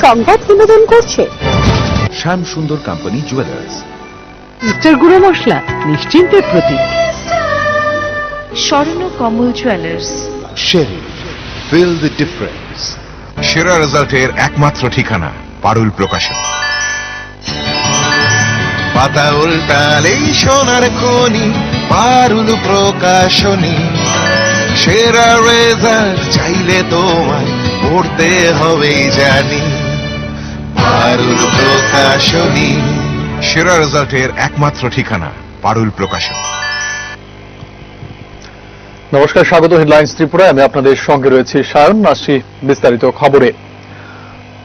সংবাদ বিনোদন করছে শ্যাম সুন্দর কোম্পানি জুয়েলার্স। মিস্টার গুঁড়ো মশলা নিশ্চিন্তের প্রতীক। স্বর্ণ কমল জুয়েলার্স। শেরি, ফিল দ্য ডিফারেন্স। সেরা রেজাল্টের একমাত্র ঠিকানা পারুল প্রকাশন। পাতা উল্টালেই সোনার খনি, পারুল প্রকাশনী। সেরা রেজাল্ট চাইলে তোমায় পড়তে হবেই জানি, পারুল প্রকাশনী। সেরা রেজাল্টের একমাত্র ঠিকানা পারুল প্রকাশন। নমস্কার, স্বাগত হেডলাইন্স ত্রিপুরায়। আমি আপনাদের সঙ্গে রয়েছি সায়ন। আসছি বিস্তারিত খবরে।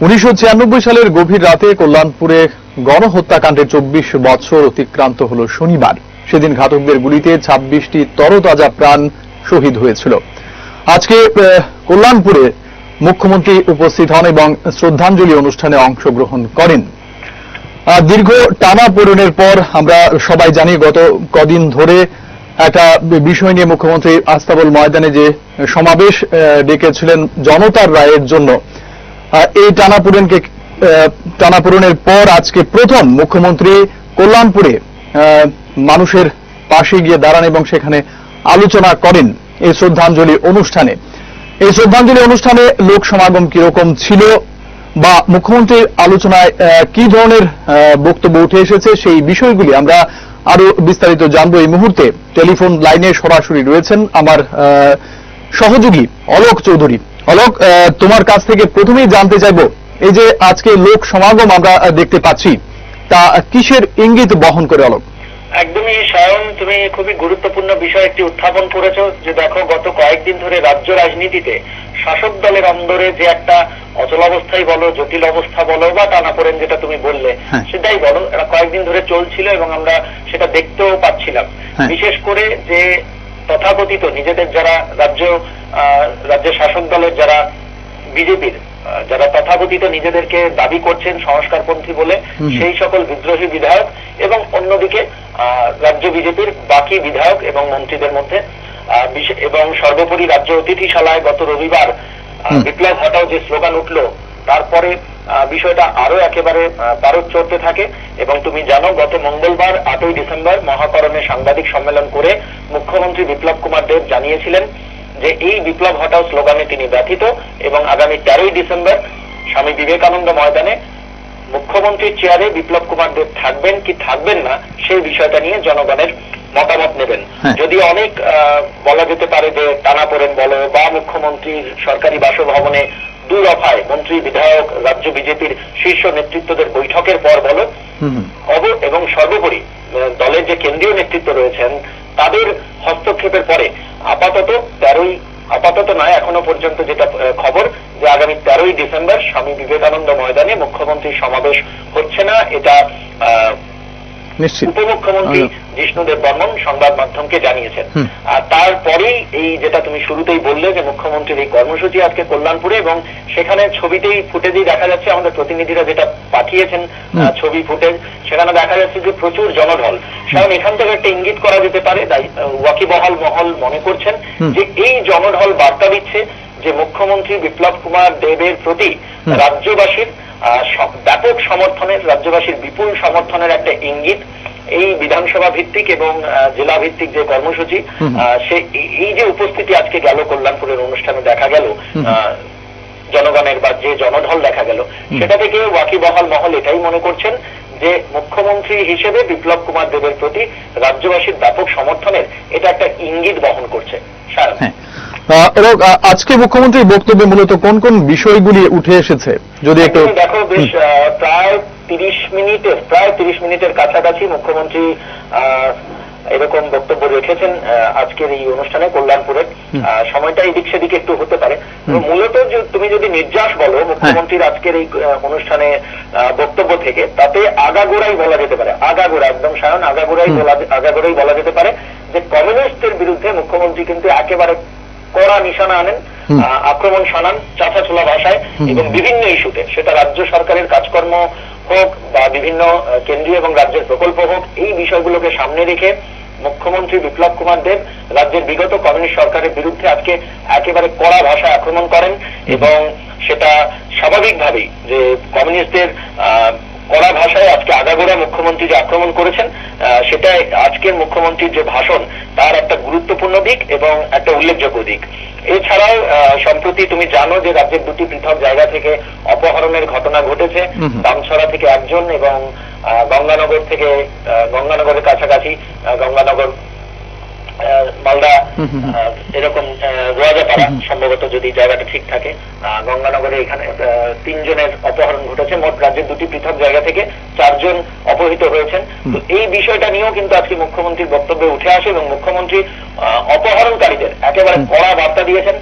1996 সালের গভীর রাতে কল্যাণপুরে গণহত্যাকাণ্ডের 24 বছর অতিক্রান্ত হল শনিবার। সেদিন ঘাতকদের গুলিতে 26টি তরতাজা প্রাণ শহীদ হয়েছিল। আজকে কল্যাণপুরে মুখ্যমন্ত্রী উপস্থিত হন এবং শ্রদ্ধাঞ্জলি অনুষ্ঠানে অংশগ্রহণ করেন। দীর্ঘ টানাপোড়েনের পর আমরা সবাই জানি গত কদিন ধরে একটা বিষয় নিয়ে মুখ্যমন্ত্রী আস্তাবল ময়দানে যে সমাবেশ ডেকেছিলেন জনতার রায়ের জন্য, এই টানাপোড়েনের পর আজকে প্রথম মুখ্যমন্ত্রী কল্যাণপুরে মানুষের পাশে গিয়ে দাঁড়ান এবং সেখানে আলোচনা করেন এই শ্রদ্ধাঞ্জলি অনুষ্ঠানে। এই শ্রদ্ধাঞ্জলি অনুষ্ঠানে লোক সমাগম কিরকম ছিল বা মুখ্যমন্ত্রীর আলোচনায় কি ধরনের বক্তব্য উঠে এসেছে, সেই বিষয়গুলি আমরা আরো বিস্তারিত জানবো। এই মুহূর্তে টেলিফোন লাইনে সরাসরি রয়েছেন আমার সহযোগী অলোক চৌধুরী। অলোক, তোমার কাছ থেকে প্রথমেই জানতে চাইবো, এই যে আজকে লোক সমাগম আমরা দেখতে পাচ্ছি, তা কিসের ইঙ্গিত বহন করে? অলোক, একদমই সায়ন, তুমি খুবই গুরুত্বপূর্ণ বিষয় একটি উত্থাপন করেছো। যে দেখো, গত কয়েকদিন ধরে রাজ্য রাজনীতিতে শাসক দলের অন্দরে যে একটা অচলাবস্থাই বলো, জটিল অবস্থা বলো বা টানাপোড়েন যেটা তুমি বললে সেটাই বলো, এটা কয়েকদিন ধরে চলছিল এবং আমরা সেটা দেখতেও পাচ্ছিলাম। বিশেষ করে যে তথাকথিত নিজেদের যারা রাজ্যের শাসক দলের যারা বিজেপির যারা তথাকথিত নিজেদেরকে দাবি করছেন সংস্কারপন্থী বলে, সেই সকল বিদ্রোহী বিধায়ক এবং অন্যদিকে রাজ্য বিজেপির বাকি বিধায়ক এবং মন্ত্রীদের মধ্যে এবং সর্বোপরি রাজ্য অতিথিশালায় গত রবিবার বিপ্লব হটাও যে স্লোগান উঠলো, তারপরে বিষয়টা আরো একেবারে পারদ চড়তে থাকে। এবং তুমি জানো, গত মঙ্গলবার 8ই ডিসেম্বর মহাকরণে সাংবাদিক সম্মেলন করে মুখ্যমন্ত্রী বিপ্লব কুমার দেব জানিয়েছিলেন যে এই বিপ্লব হটাও স্লোগানে তিনি ব্যথিত এবং আগামী 13ই ডিসেম্বর স্বামী বিবেকানন্দ ময়দানে মুখ্যমন্ত্রীর চেয়ারে বিপ্লব কুমার দেব থাকবেন কি থাকবেন না সেই বিষয়টা নিয়ে জনগণের মতামত নেবেন। যদি অনেক বলা যেতে পারে যে টানাপোড়েন বলো বা মুখ্যমন্ত্রীর সরকারি বাসভবনে 2 দফায় মন্ত্রী বিধায়ক রাজ্য বিজেপির শীর্ষ নেতৃত্বদের বৈঠকের পর বলো এবং সর্বোপরি দলের যে কেন্দ্রীয় নেতৃত্ব রয়েছেন তাদের হস্তক্ষেপের পরে আপাতত নয়, এখনো পর্যন্ত যেটা খবর যে আগামী 13ই ডিসেম্বর স্বামী বিবেকানন্দ ময়দানে মুখ্যমন্ত্রীর সমাবেশ হচ্ছে না, এটা উপমুখ্যমন্ত্রী জিষ্ণুদেব বর্মন সংবাদ মাধ্যমকে জানিয়েছেন। আর তারপরেই এই যেটা তুমি শুরুতেই বললে যে মুখ্যমন্ত্রীর এই কর্মসূচি আজকে কল্যাণপুরে, এবং সেখানে ছবিতেই ফুটেজেই দেখা যাচ্ছে, আমাদের প্রতিনিধিরা যেটা পাঠিয়েছেন ছবি ফুটেজ, সেখানে দেখা যাচ্ছে যে প্রচুর জনঢল। কারণ এখান থেকে একটা ইঙ্গিত করা যেতে পারে, ওয়াকিবহাল মহল মনে করছেন যে এই জনঢল বার্তা দিচ্ছে যে মুখ্যমন্ত্রী বিপ্লব কুমার দেবের প্রতি রাজ্যবাসীর ব্যাপক সমর্থনের, রাজ্যবাসীর বিপুল সমর্থনের একটা ইঙ্গিত। এই বিধানসভা ভিত্তিক এবং জেলা ভিত্তিক যে কর্মসূচি, এই যে উপস্থিতি আজকে গেল কল্যাণপুরের অনুষ্ঠানে দেখা গেল জনগণের বা যে জনঢল দেখা গেল, সেটা থেকে ওয়াকিবহাল মহল এটাই মনে করছেন যে মুখ্যমন্ত্রী হিসেবে বিপ্লব কুমার দেবের প্রতি রাজ্যবাসীর ব্যাপক সমর্থনের এটা একটা ইঙ্গিত বহন করছে। আজকে মুখ্যমন্ত্রীর বক্তব্যে মূলত কোন কোন বিষয়গুলি উঠে এসেছে যদি একটু দেখো, বেশ প্রায় 30 মিনিটের কাছাকাছি মুখ্যমন্ত্রী এরকম বক্তব্য রেখেছেন আজকের এই অনুষ্ঠানে কল্যাণপুরের। সময়টা এদিক সেদিকে একটু হতে পারে, মূলত তুমি যদি নির্যাস বলো মুখ্যমন্ত্রীর আজকের এই অনুষ্ঠানে বক্তব্য থেকে, তাতে আগাগোড়াই বলা যেতে পারে, একদম সায়ন আগাগোড়াই বলা যেতে পারে যে কমিউনিস্টের বিরুদ্ধে মুখ্যমন্ত্রী কিন্তু একেবারে কড়া নিশানা আনেন, আক্রমণ শানান চাঁচাছোলা ভাষায় এবং বিভিন্ন ইস্যুতে, সেটা রাজ্য সরকারের কাজকর্ম হোক বা বিভিন্ন কেন্দ্রীয় এবং রাজ্যের প্রকল্প হোক, এই বিষয়গুলোকে সামনে রেখে মুখ্যমন্ত্রী বিপ্লব কুমার দেব রাজ্যের বিগত কমিউনিস্ট সরকারের বিরুদ্ধে আজকে একেবারে কড়া ভাষায় আক্রমণ করেন এবং সেটা স্বাভাবিকভাবেই যে কমিউনিস্টদের কড়া ভাষায় আজকে আগাগোড়া মুখ্যমন্ত্রী যে আক্রমণ করেছেন, সেটা আজকের মুখ্যমন্ত্রীর যে ভাষণ তার একটা গুরুত্বপূর্ণ দিক এবং একটা উল্লেখযোগ্য দিক। এছাড়াও সম্প্রতি তুমি জানো যে রাজ্যের দুটি পৃথক জায়গা থেকে অপহরণের ঘটনা ঘটেছে। দামছড়া থেকে একজন এবং গঙ্গানগরের কাছাকাছি গঙ্গানগর মালদা এরকম রোয়াজাপাড়া সম্ভবত, যদি জায়গাটা ঠিক থাকে, গঙ্গানগরে এখানে 3 জনের অপহরণ ঘটেছে। মোট রাজ্যের দুটি পৃথক জায়গা থেকে 4 জন অপহৃত হয়েছেন। তো এই বিষয়টা নিয়েও কিন্তু আজকে মুখ্যমন্ত্রীর বক্তব্যে উঠে আসে এবং মুখ্যমন্ত্রী অপহরণকারীদের একেবারে কড়া বার্তা দিয়েছেন,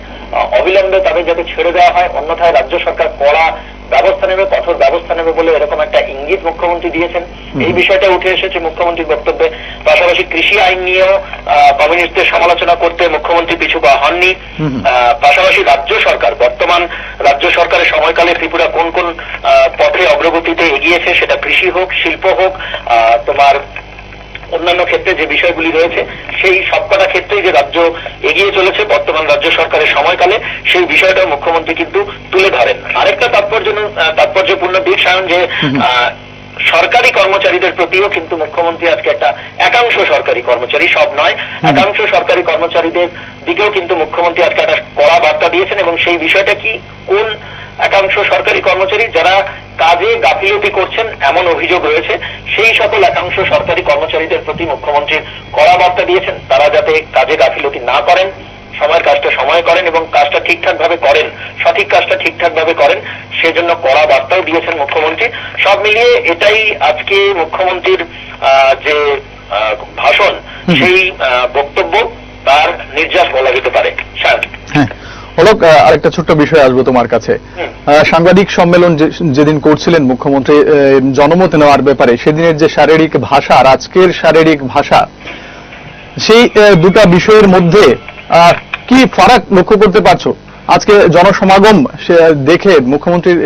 অবিলম্বে তাদের যাতে ছেড়ে দেওয়া হয়, অন্যথায় রাজ্য সরকার কড়া ব্যবস্থা নেবে, কঠোর ব্যবস্থা নেবে বলে এরকম একটা ইঙ্গিত মুখ্যমন্ত্রী দিয়েছেন। এই বিষয়টা উঠে এসেছে মুখ্যমন্ত্রীর বক্তব্যে। পাশাপাশি কৃষি আইন নিয়েও কমিউনিস্টদের সমালোচনা করতে মুখ্যমন্ত্রী পিছু পা হননি। পাশাপাশি রাজ্য সরকার, বর্তমান রাজ্য সরকারের সময়কালে ত্রিপুরা কোন কোন পথে অগ্রগতিতে এগিয়েছে, সেটা কৃষি হোক, শিল্প হোক, তোমার অন্যান্য ক্ষেত্রে যে বিষয়গুলি রয়েছে, সেই সবকটা ক্ষেত্রেই যে রাজ্য এগিয়ে চলেছে বর্তমান রাজ্য সরকারের সময়কালে, সেই বিষয়টাও মুখ্যমন্ত্রী কিন্তু তুলে ধরেন। আরেকটা তাৎপর্যপূর্ণ দিক সায়ন, যে সরকারি কর্মচারীদের প্রতিও কিন্তু মুখ্যমন্ত্রী আজকে একটা একাংশ সরকারি কর্মচারী, সব নয়, একাংশ সরকারি কর্মচারীদের দিকেও কিন্তু মুখ্যমন্ত্রী আজকে একটা কড়া বার্তা দিয়েছেন। এবং সেই বিষয়টা কি, কোন একাংশ সরকারি কর্মচারী যারা কাজে গাফিলতি করছেন এমন অভিযোগ রয়েছে, সেই সকল একাংশ সরকারি কর্মচারীদের প্রতি মুখ্যমন্ত্রীর কড়া বার্তা দিয়েছেন। তারা যাতে কাজে গাফিলতি না করেন, সময়ের কাজটা সময় করেন এবং কাজটা ঠিকঠাক ভাবে করেন, সঠিক কাজটা ঠিকঠাক ভাবে করেন, সেজন্য কড়া বার্তাও দিয়েছেন মুখ্যমন্ত্রী। সব মিলিয়ে এটাই আজকে মুখ্যমন্ত্রীর যে ভাষণ, সেই বক্তব্য তার নির্যাস বলা যেতে পারে। হ্যাঁ অলোক, আরেকটা ছোট্ট বিষয় আসবো তোমার কাছে। সাংবাদিক সম্মেলন যেদিন করছিলেন মুখ্যমন্ত্রী জনমত নেওয়ার ব্যাপারে, সেদিনের যে শারীরিক ভাষা আর আজকের শারীরিক ভাষা, সেই দুটা বিষয়ের মধ্যে কি ফারাক লক্ষ্য করতে পারছো? আজকে জনসমাগম দেখে মুখ্যমন্ত্রীর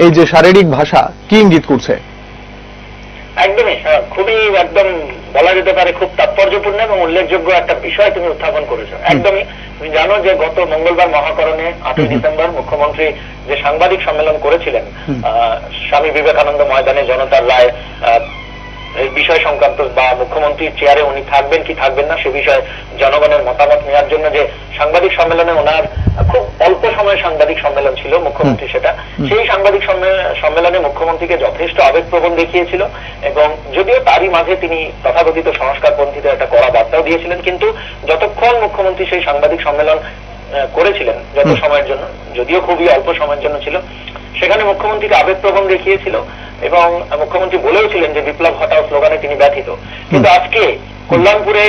এই যে শারীরিক ভাষা কি ইঙ্গিত করছে? একদমই, খুবই একদম বলা যেতে পারে খুব তাৎপর্যপূর্ণ এবং উল্লেখযোগ্য একটা বিষয় তুমি উত্থাপন করেছো। একদমই, তুমি জানো যে গত মঙ্গলবার মহাকরণে 8ই ডিসেম্বর মুখ্যমন্ত্রী যে সাংবাদিক সম্মেলন করেছিলেন স্বামী বিবেকানন্দ ময়দানে জনতার রায়, এই বিষয় সংক্রান্ত বা মুখ্যমন্ত্রীর চেয়ারে উনি থাকবেন কি থাকবেন না সে বিষয়ে জনগণের মতামত নেওয়ার জন্য যে সাংবাদিক সম্মেলনে, ওনার খুব অল্প সময়ের সাংবাদিক সম্মেলন ছিল মুখ্যমন্ত্রী, সেটা সেই সাংবাদিক সম্মেলনে মুখ্যমন্ত্রীকে যথেষ্ট আবেগপ্রবণ দেখিয়েছিল এবং যদিও তারই মাঝে তিনি তথাকথিত সংস্কারপন্থীদের একটা কড়া বার্তাও দিয়েছিলেন। কিন্তু যতক্ষণ মুখ্যমন্ত্রী সেই সাংবাদিক সম্মেলন করেছিলেন, যত সময়ের জন্য, যদিও খুবই অল্প সময়ের জন্য ছিল, সেখানে মুখ্যমন্ত্রীকে আবেগপ্রবণ দেখিয়েছিল এবং মুখ্যমন্ত্রী বলেওছিলেন যে বিপ্লব ঘটাও স্লোগানে তিনি ব্যথিত। কিন্তু আজকে কল্যাণপুরে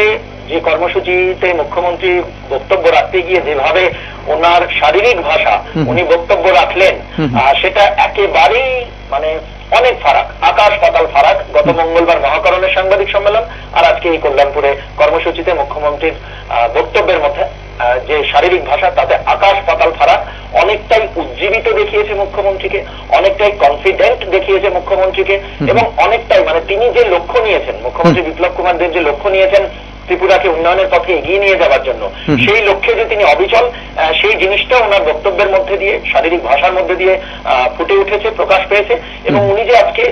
যে কর্মসূচিতে মুখ্যমন্ত্রী বক্তব্য রাখতে গিয়ে যেভাবে ওনার শারীরিক ভাষা উনি বক্তব্য রাখলেন, সেটা একেবারেই মানে অনেক ফারাক, আকাশ পাতাল ফারাক। গত মঙ্গলবার মহাকরণের সাংবাদিক সম্মেলন আর আজকে এই কল্যাণপুরে কর্মসূচিতে মুখ্যমন্ত্রীর বক্তব্যের মধ্যে যে শারীরিক ভাষা, তাতে আকাশ পাতাল ফারাক। অনেকটাই উজ্জীবিত দেখিয়েছে মুখ্যমন্ত্রীকে, অনেকটাই কনফিডেন্ট দেখিয়েছে মুখ্যমন্ত্রীকে এবং অনেকটাই মানে তিনি যে লক্ষ্য নিয়েছেন, মুখ্যমন্ত্রী বিপ্লব কুমার দেব যে লক্ষ্য নিয়েছেন ত্রিপুরাকে উন্নয়নের পথে এগিয়ে নিয়ে যাওয়ার জন্য, সেই লক্ষ্যে যে তিনি অবিচল, সেই জিনিসটা ওনার বক্তব্যের মধ্যে দিয়ে, শারীরিক ভাষার মধ্যে দিয়ে ফুটে উঠেছে, প্রকাশ পেয়েছে। এবং উনি যে আজকে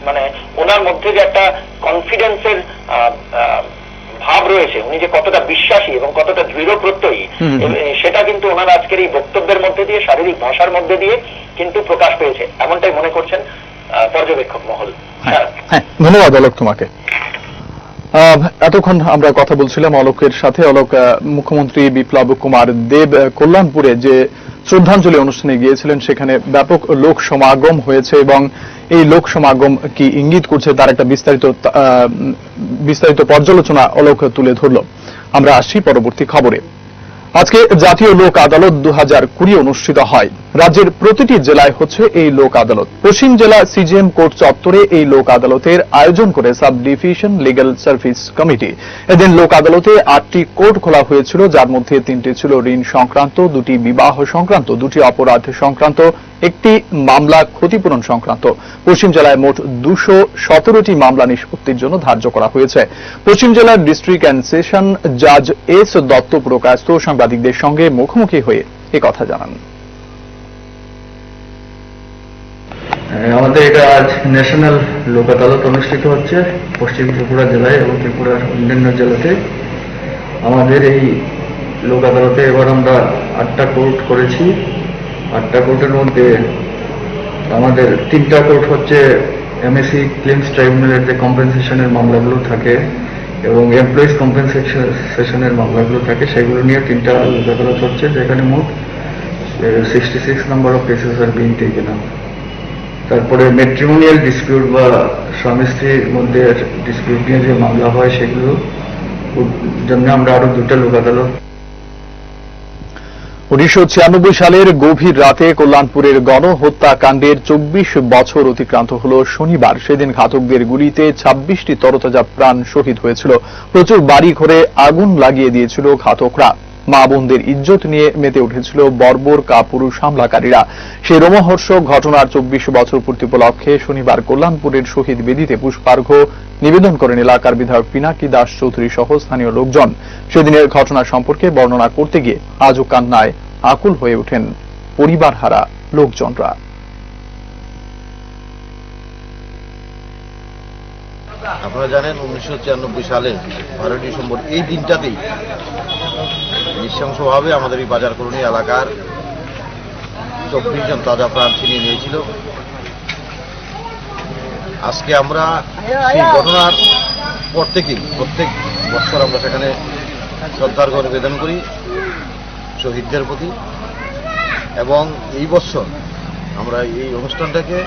মানে ওনার মধ্যে যে একটা কনফিডেন্সের ভাব রয়েছে, উনি যে কতটা বিশ্বাসী এবং কতটা দৃঢ় প্রত্যয়ী, সেটা কিন্তু ওনার আজকের এই বক্তব্যের মধ্যে দিয়ে, শারীরিক ভাষার মধ্যে দিয়ে কিন্তু প্রকাশ পেয়েছে, এমনটাই মনে করছেন পর্যবেক্ষক মহল। হ্যাঁ, ধন্যবাদ অলোক তোমাকে। এতক্ষণ আমরা কথা বলছিলাম অলোকের সাথে। অলোক, মুখ্যমন্ত্রী বিপ্লব কুমার দেব কল্যাণপুরে যে শ্রদ্ধাঞ্জলি অনুষ্ঠানে গিয়েছিলেন, সেখানে ব্যাপক লোক সমাগম হয়েছে এবং এই লোক সমাগম কি ইঙ্গিত করছে তার একটা বিস্তারিত পর্যালোচনা অলোক তুলে ধরল। আমরা আসছি পরবর্তী খবরে। আজকে জাতীয় লোক আদালত 2020 অনুষ্ঠিত হয়। রাজ্যের প্রতিটি জেলায় হচ্ছে এই লোক আদালত। পশ্চিম জেলা সিজিএম কোর্ট চত্বরে এই লোক আদালতের আয়োজন করে sub division legal service committee. এদিন লোক আদালতে 8টি কোর্ট খোলা হয়েছিল, যার মধ্যে 3টি ছিল ঋণ সংক্রান্ত, 2টি বিবাহ সংক্রান্ত, 2টি অপরাধ সংক্রান্ত, 1টি মামলা ক্ষতিপূরণ সংক্রান্ত। পশ্চিম জেলায় মোট 217টি মামলা নিষ্পত্তির জন্য ধার্য করা হয়েছে। পশ্চিম জেলার ডিস্ট্রিক্ট অ্যান্ড সেশন জাজ এস দত্ত পুরকায়স্থ সাংবাদিকদের সঙ্গে মুখোমুখি হয়ে একথা জানান। আমাদের এটা আজ ন্যাশনাল লোক আদালত অনুষ্ঠিত হচ্ছে পশ্চিম ত্রিপুরা জেলায় এবং ত্রিপুরার অন্যান্য জেলাতে। আমাদের এই লোক আদালতে এবার আমরা 8টা কোর্ট করেছি। 8টা কোর্টের মধ্যে আমাদের 3টা কোর্ট হচ্ছে এমএসসি ক্লেমস ট্রাইব্যুনালের যে কম্পেনসেশনের মামলাগুলো থাকে এবং এমপ্লয়িজ কম্পেনসেশনের মামলাগুলো থাকে, সেগুলো নিয়ে 3টা লোক আদালত হচ্ছে, যেখানে মোট 66 number of cases are being taken up. তারপরে ম্যাট্রিমোনিয়াল ডিসপিউট বা স্বামী স্ত্রীর মধ্যে ডিসপিউট নিয়ে যে মামলা হয় সেগুলো জন্য আমরা আরো 2টা লোক আদালত। 1996 সালের গভীর রাতে কল্যাণপুরের গণহত্যাকাণ্ডের 24 বছর অতিক্রান্ত হল শনিবার। সেদিন ঘাতকদের গুলিতে 26টি তরতাজা প্রাণ শহীদ হয়েছিল। প্রচুর বাড়ি ঘরে আগুন লাগিয়ে দিয়েছিল ঘাতকরা। মা বোনদের ইজ্জত নিয়ে মেতে উঠেছিল বর্বর কাপুরুষ হামলাকারীরা। সেই রোমহর্ষক ঘটনার 24 বছর পূর্তি উপলক্ষে শনিবার কল্যাণপুরের শহীদ বেদিতে পুষ্পার্ঘ্য নিবেদন করেন এলাকার বিধায়ক পিনাকি দাস চৌধুরী সহ স্থানীয় লোকজন। সেদিনের ঘটনা সম্পর্কে বর্ণনা করতে গিয়ে আজও কান্নায় আকুল হয়ে ওঠেন পরিবারহারা লোকজনরা। আপনারা জানেন 1996 সালে 12 ডিসেম্বর এই দিনটাতেই নৃশংসভাবে আমাদের এই বাজার কলোনি এলাকার 24 জন তাজা প্রাণ ছিনিয়ে নিয়েছিল। আজকে আমরা সেই ঘটনার পর থেকেই প্রত্যেক বছর আমরা সেখানে শ্রদ্ধার্ঘ নিবেদন করি শহীদদের প্রতি, এবং এই বছর আমরা এই অনুষ্ঠানটাকে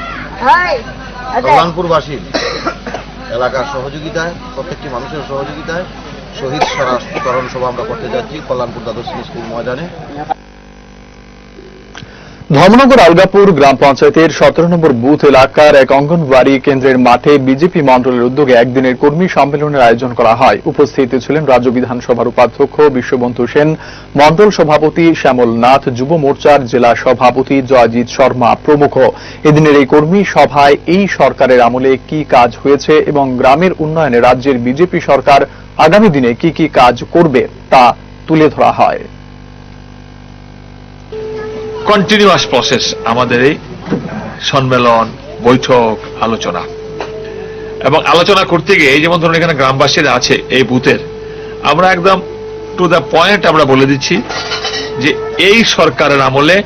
কল্যাণপুরবাসীর এলাকার সহযোগিতায়, প্রত্যেকটি মানুষের সহযোগিতায় শহীদ স্মরণ সভা আমরা করতে যাচ্ছি কল্যাণপুর দ্বাদশ শ্রেণী স্কুল ময়দানে। ধর্মনগর আলগাপুর গ্রাম পঞ্চায়েতের 17 নম্বর বুথ এলাকার এক অঙ্গনওয়াড়ি কেন্দ্রের মাঠে বিজেপি মণ্ডলের উদ্যোগে একদিনের কর্মী সম্মেলনের আয়োজন করা হয়। উপস্থিত ছিলেন রাজ্য বিধানসভার উপাধ্যক্ষ বিশ্ববন্ধু সেন, মণ্ডল সভাপতি শ্যামল নাথ, যুব মোর্চার জেলা সভাপতি জয়জিৎ শর্মা প্রমুখ। এদিনের এই কর্মী সভায় এই সরকারের আমলে কি কাজ হয়েছে এবং গ্রামের উন্নয়নে রাজ্যের বিজেপি সরকার আগামী দিনে কি কি কাজ করবে তা তুলে ধরা হয়। কন্টিনিউয়াস প্রসেস আমাদের এই সম্মেলন, বৈঠক, আলোচনা, এবং আলোচনা করতে গিয়ে যেমন ধরুন এখানে গ্রামবাসীরা আছে এই বুথের, আমরা একদম টু দ্য পয়েন্ট আমরা বলে দিচ্ছি যে এই সরকারের আমলে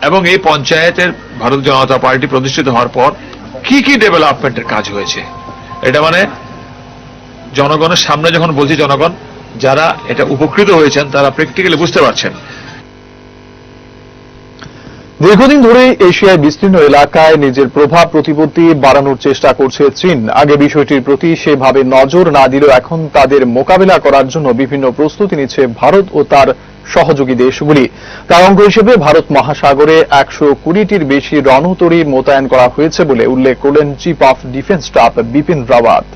এবং এই পঞ্চায়েতের ভারতীয় জনতা পার্টি প্রতিষ্ঠিত হওয়ার পর কি কি ডেভেলপমেন্টের কাজ হয়েছে। এটা মানে জনগণের সামনে যখন বলছি, জনগণ যারা এটা উপকৃত হয়েছেন তারা প্র্যাকটিক্যালি বুঝতে পারছেন। দীর্ঘদিন ধরে এশিয়ায় বিস্তীর্ণ এলাকায় নিজের প্রভাব প্রতিপত্তি বাড়ানোর চেষ্টা করছে চীন। আগে বিষয়টির প্রতি সেভাবে নজর না দিলেও এখন তাদের মোকাবিলা করার জন্য বিভিন্ন প্রস্তুতি নিচ্ছে ভারত ও তার সহযোগী দেশগুলি। তার অঙ্গ হিসেবে ভারত মহাসাগরে 120টির বেশি রণতরী মোতায়েন করা হয়েছে বলে উল্লেখ করলেন chief of defence staff Bipin Rawat.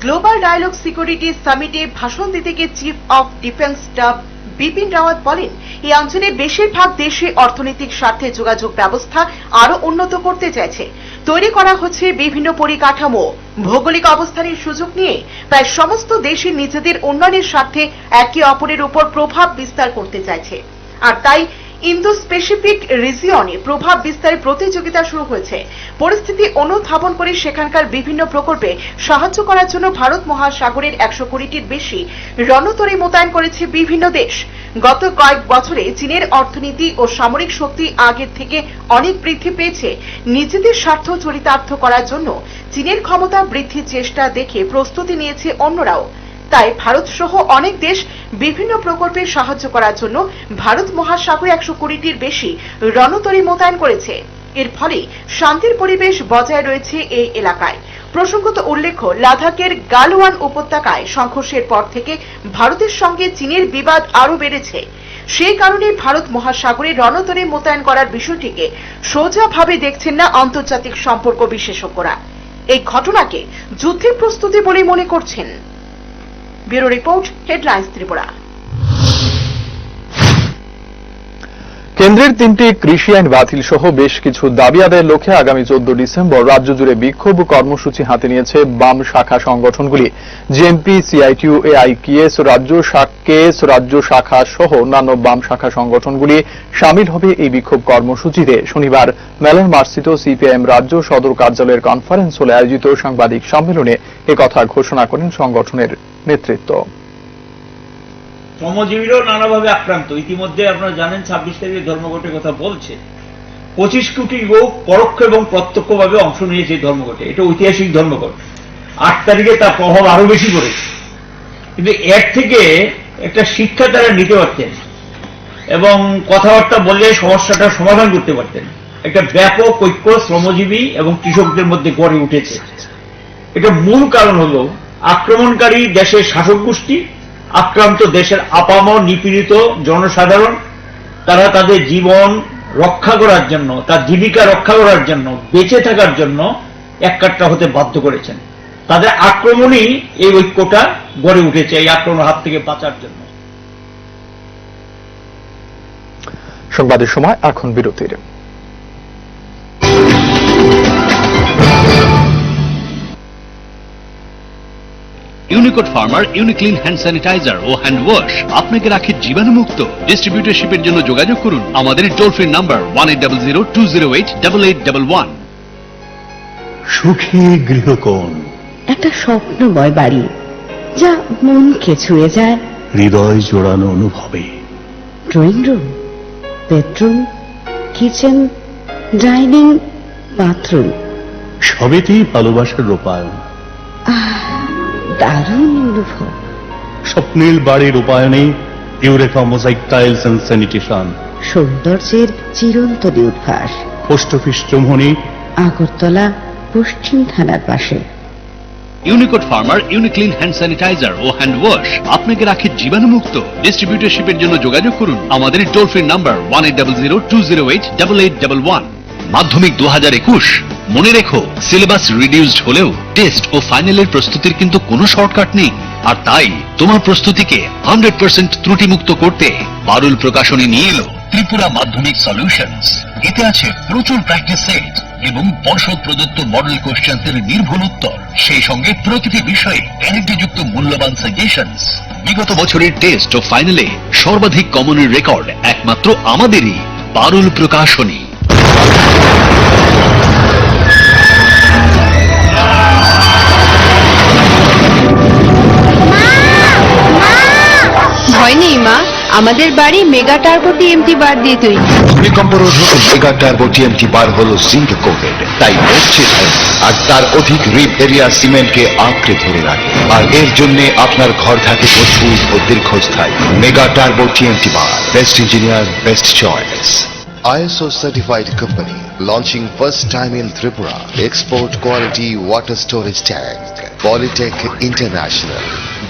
Global dialogue security সামিটে ভাষণ দিতে গিয়ে chief of defence staff Bipin Rawat বলেন, এই অঞ্চলের বেশিরভাগ দেশে অর্থনৈতিক স্বার্থে যোগাযোগ ব্যবস্থা আরো উন্নত করতে চাইছে। তৈরি করা হচ্ছে বিভিন্ন পরিকাঠামো। ভৌগোলিক অবস্থানের সুযোগ নিয়ে প্রায় সমস্ত দেশই নিজেদের উন্নয়নের স্বার্থে একে অপরের উপর প্রভাব বিস্তার করতে চাইছে, আর তাই ইন্দো স্পেসিফিক রিজিয়নে প্রভাব বিস্তারের প্রতিযোগিতা শুরু হয়েছে। পরিস্থিতি অনুধাবন করে সেখানকার বিভিন্ন প্রকল্পে সাহায্য করার জন্য ভারত মহাসাগরের 120টির বেশি রণতরী মোতায়েন করেছে বিভিন্ন দেশ। গত কয়েক বছরে চীনের অর্থনীতি ও সামরিক শক্তি আগের থেকে অনেক বৃদ্ধি পেয়েছে। নিজেদের স্বার্থ চরিতার্থ করার জন্য চীনের ক্ষমতা বৃদ্ধির চেষ্টা দেখে প্রস্তুতি নিয়েছে অন্যরাও। তাই ভারত সহ অনেক দেশ বিভিন্ন প্রকল্পে সাহায্য করার জন্য ভারত মহাসাগরে 120টির বেশি রণতরী মোতায়েন করেছে। এর ফলে শান্তির পরিবেশ বজায় রয়েছে এই এলাকায়। প্রসঙ্গত উল্লেখ্য, লাদাখের গালওয়ান উপত্যকায় সংঘর্ষের পর থেকে ভারতের সঙ্গে চীনের বিবাদ আরো বেড়েছে। সেই কারণে ভারত মহাসাগরে রণতরী মোতায়েন করার বিষয়টিকে সোজাভাবে দেখছেন না আন্তর্জাতিক সম্পর্ক বিশেষজ্ঞরা। এই ঘটনাকে যুদ্ধের প্রস্তুতি বলে মনে করছেন। Bureau report, headlines Tripura. কেন্দ্রের 3টি কৃষি আইন বাতিল সহ বেশ কিছু দাবি আদায়ের লক্ষ্যে আগামী 14 ডিসেম্বর রাজ্য জুড়ে বিক্ষোভ কর্মসূচি হাতে নিয়েছে বাম শাখা সংগঠনগুলি। জেএমপি, সিআইটিইউ, এআইকেএস রাজ্য শাখা সহ অন্যান্য বাম শাখা সংগঠনগুলি শামিল হবে এই বিক্ষোভ কর্মসূচিতে। শনিবার মেলার মার্সিত সিপিআইএম রাজ্য সদর কার্যালয়ের কনফারেন্স হলে আয়োজিত সাংবাদিক সম্মেলনে একথা ঘোষণা করেন সংগঠনের নেতৃত্ব। শ্রমজীবীরাও নানাভাবে আক্রান্ত। ইতিমধ্যে আপনারা জানেন 26 তারিখে ধর্মঘটের কথা বলছে। 25 কোটি লোক পরোক্ষ এবং প্রত্যক্ষভাবে অংশ নিয়েছে এই ধর্মঘটে। এটা ঐতিহাসিক ধর্মঘট। 8 তারিখে তার প্রভাব আরো বেশি পড়েছে, কিন্তু এর থেকে একটা শিক্ষা তারা নিতে পারতেন এবং কথাবার্তা বললে সমস্যাটা সমাধান করতে পারতেন। একটা ব্যাপক ঐক্য শ্রমজীবী এবং কৃষকদের মধ্যে গড়ে উঠেছে। এটা মূল কারণ হলো আক্রমণকারী দেশের শাসক গোষ্ঠী, আক্রান্ত দেশের আপামর নিপীড়িত জনসাধারণ, তারা তাদের জীবন রক্ষা করার জন্য, তার জীবিকা রক্ষা করার জন্য, বেঁচে থাকার জন্য এককাট্টা হতে বাধ্য করেছেন। তাদের আক্রমণই এই ঐক্যটা গড়ে উঠেছে, এই আক্রমণের হাত থেকে বাঁচার জন্য। সংবাদের সময় এখন বিরতির। ইউনিকোড ফার্মার ইউনিক্লিন হ্যান্ড স্যানিটাইজার ও হ্যান্ড ওয়াশ আপনাকে রাখে জীবাণুমুক্ত। ডিস্ট্রিবিউটরশিপের জন্য যোগাযোগ করুন আমাদের টোল ফ্রি নাম্বার 1800-208-8811। সুখী গৃহকোণ, একটা স্বপ্নময় বাড়ি যা মনকে ছুঁয়ে যায়। হৃদয় জোড়ানো অনুভবে drawing room, bedroom, kitchen, dining, bathroom, সবেতেই ভালোবাসার রূপায়ণ। দারুণ অনুভব। স্বপ্নের বাড়ির রূপায়ণে Eureka mosaic tiles and sanitation, সৌন্দর্যের চিরন্তন উদ্ভাস। পোস্ট অফিস চৌমনি, আগরতলা, পশ্চিম থানার পাশে। ইউনিকোড ফার্মার ইউনিক্লিন হ্যান্ড স্যানিটাইজার ও হ্যান্ড ওয়াশ আপনাকে রাখে জীবাণুমুক্ত। ডিস্ট্রিবিউটরশিপের জন্য যোগাযোগ করুন আমাদের টোল ফ্রি নাম্বার 1800-208-8811। মাধ্যমিক 2021 মনে রেখো, সিলেবাস রিডিউসড হলেও টেস্ট ও ফাইনালের প্রস্তুতির কিন্তু কোনো শর্টকাট নেই। আর তাই তোমার প্রস্তুতিকে 100% ত্রুটিমুক্ত করতে পারুল প্রকাশনী নিয়ে এলো ত্রিপুরা মাধ্যমিক সলিউশনস। এতে আছে প্রচুর প্র্যাকটিস সেট এবং পর্ষদ প্রদত্ত মডেল কোশ্চেন্সের নির্ভুল উত্তর, সেই সঙ্গে প্রতিটি বিষয়ে গ্যারান্টিযুক্ত মূল্যবান সাজেশনস। বিগত বছরের টেস্ট ও ফাইনালে সর্বাধিক কমনের রেকর্ড একমাত্র আমাদেরই, পারুল প্রকাশনী। ভয় নেই মা, আমাদের বাড়ি মেগা টার্বো টিএমটি বার দিয়ে তৈরি। ভূমিকম্প রোধক মেগা টার্বো টিএমটি বার হলো জিঙ্ক কোটেড, তাই মরছে আর তার অধিক রিপ এরিয়া সিমেন্টকে আঁকড়ে ধরে রাখে, আর এর জন্য আপনার ঘর থাকে মজবুত ও দীর্ঘস্থায়ী। Mega turbo TMT bar, best engineer, best choice. ISO certified company launching first time in Tripura export quality water storage tank Polytech International,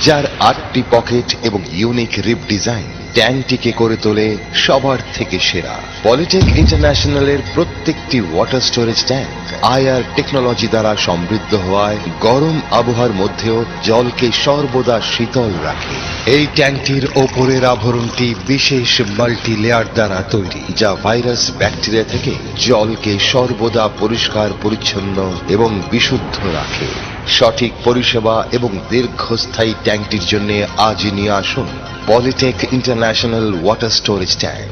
যার 8টি পকেট এবং ইউনিক রিপ ডিজাইন ট্যাঙ্কটিকে করে তোলে সবার থেকে সেরা। পলিটেক ইন্টারন্যাশনালের প্রত্যেকটি water storage tank IR technology দ্বারা সমৃদ্ধ হওয়ায় গরম আবহাওয়ার মধ্যেও জলকে সর্বদা শীতল রাখে। এই ট্যাঙ্কটির ওপরের আবরণটি বিশেষ মাল্টি লেয়ার দ্বারা তৈরি, যা ভাইরাস ব্যাকটেরিয়া থেকে জলকে সর্বদা পরিষ্কার পরিচ্ছন্ন এবং বিশুদ্ধ রাখে। সঠিক পরিষেবা এবং দীর্ঘস্থায়ী ট্যাঙ্কটির জন্য আজই নিয়ে আসুন Polytech international water storage tank,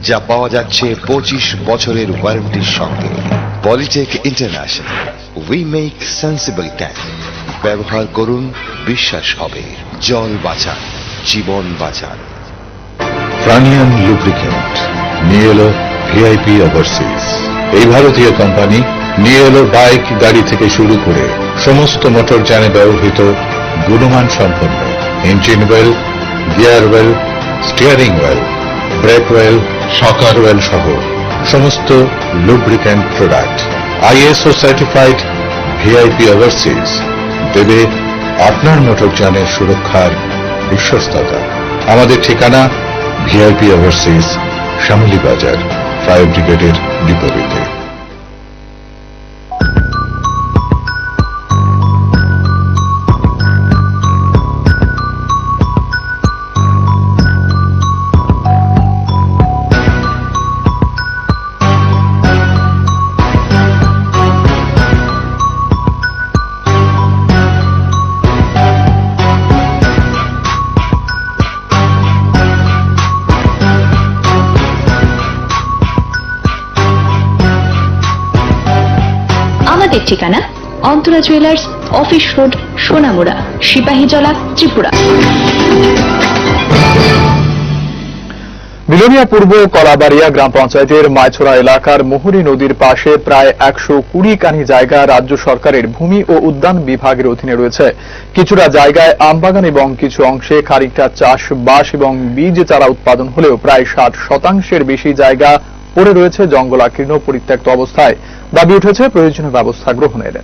যা পাওয়া যাচ্ছে 25 বছরের ওয়ারেন্টির সঙ্গে। Polytech international, we make sensible tank. ব্যবহার করুন, বিশ্বাস হবে। জল বাঁচান, জীবন বাঁচান। প্রাণিয়ান লুব্রিকেন্ট নিয়ে এলো ভিআইপি ওভারসিজ। এই ভারতীয় কোম্পানি নিয়ে এলো বাইক, গাড়ি থেকে শুরু করে সমস্ত মোটর যানে ব্যবহৃত গুণমান সম্পন্ন engine well, gear well, steering well, break well, শকার well সহ সমস্ত lubricant product. ISO certified VIP overseas দেবে আপনার মোটর যানের সুরক্ষার বিশ্বস্ততা। আমাদের ঠিকানা ভিআইপি ওভারসিজ, শ্যামলী বাজার, ফায়ার ব্রিগেডের বিপরীতে। আমাদের ঠিকানা Antara jewellers, office road, Sonamura, Sepahijala, Tripura. Belonia পূর্ব কলাবাড়িয়া গ্রাম পঞ্চায়েতের মাইছড়া এলাকার মুহুরী নদীর পাশে প্রায় 120 কানি জায়গা রাজ্য সরকারের ভূমি ও উদ্যান বিভাগের অধীনে রয়েছে। কিছুটা জায়গায় আমবাগান এবং কিছু অংশে খানিকটা চাষবাস এবং বীজ চারা উৎপাদন হলেও প্রায় 60% বেশি জায়গা পড়ে রয়েছে জঙ্গলাকীর্ণ পরিত্যক্ত অবস্থায়। দাবি উঠেছে প্রয়োজনীয় ব্যবস্থা গ্রহণের।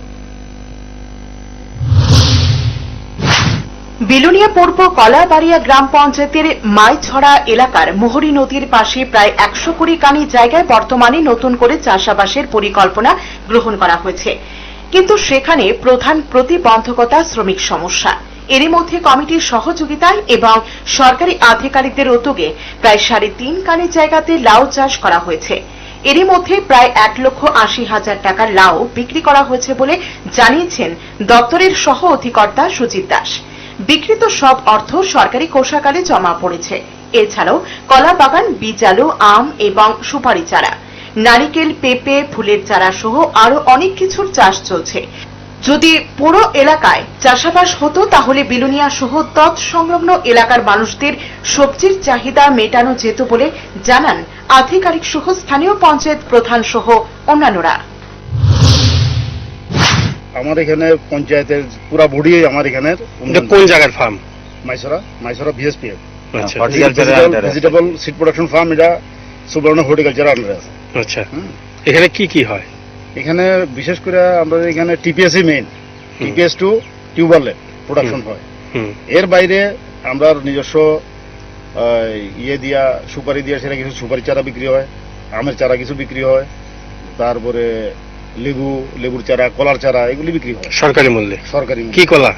বিলোনিয়া পূর্ব কলাবাড়িয়া গ্রাম পঞ্চায়েতের মাইছড়া এলাকার মুহুরী নদীর পাশে প্রায় 120 কানি জায়গায় বর্তমানে নতুন করে চাষাবাসের পরিকল্পনা গ্রহণ করা হয়েছে, কিন্তু সেখানে প্রধান প্রতিবন্ধকতা শ্রমিক সমস্যা। এরই মধ্যে কমিটির সহযোগিতায় এবং সরকারি আধিকারিকদের উদ্যোগে প্রায় 3.5 কানি জায়গাতে লাউ চাষ করা হয়েছে। এরই মধ্যে প্রায় 1,80,000 টাকার লাউ বিক্রি করা হয়েছে বলে জানিয়েছেন দপ্তরের সহ অধিকর্তা সুজিত দাস। বিক্রিত সব অর্থ সরকারি কোষাগারে জমা পড়েছে। এছাড়াও কলা বাগান, বীজ আলু, আম এবং সুপারি চারা, নারিকেল, পেঁপে, ফুলের চারা সহ আরো অনেক কিছুর চাষ চলছে। যদি পুরো এলাকায় চাষাবাস হতো তাহলে বিলোনিয়া সহ তৎসংলগ্ন এলাকার মানুষদের সবজির চাহিদা মেটানো যেত বলে জানান আধিকারিক সহ স্থানীয় পঞ্চায়েত প্রধান সহ অন্যান্যরা। আমার এখানে পঞ্চায়েতের পুরা বডি আমার এখানের। কোন জায়গার ফার্ম? মাইসরা ভিএসপিএফ আচ্ছা, ভেজিটেবল সিড প্রোডাকশন ফার্ম। এটা সুবর্ণ হর্টিকালচার আন্ডারে আছে। আচ্ছা, এখানে কি কি হয়? এখানে বিশেষ করে আমরা এখানে টিপিএসই মেইন, টিপিএস টু টিউবারলেট প্রোডাকশন হয়। এর বাইরে আমরা নিজস্ব ইয়ে দিয়া সুপারি দিয়া সেটা কিছু সুপারি চারা বিক্রি হয়, আমের চারা কিছু বিক্রি হয়, তারপরে লেবুর চারা, কলার চারা এগুলি বিক্রি হয় সরকারি মূল্যে। সরকারি কি কলা?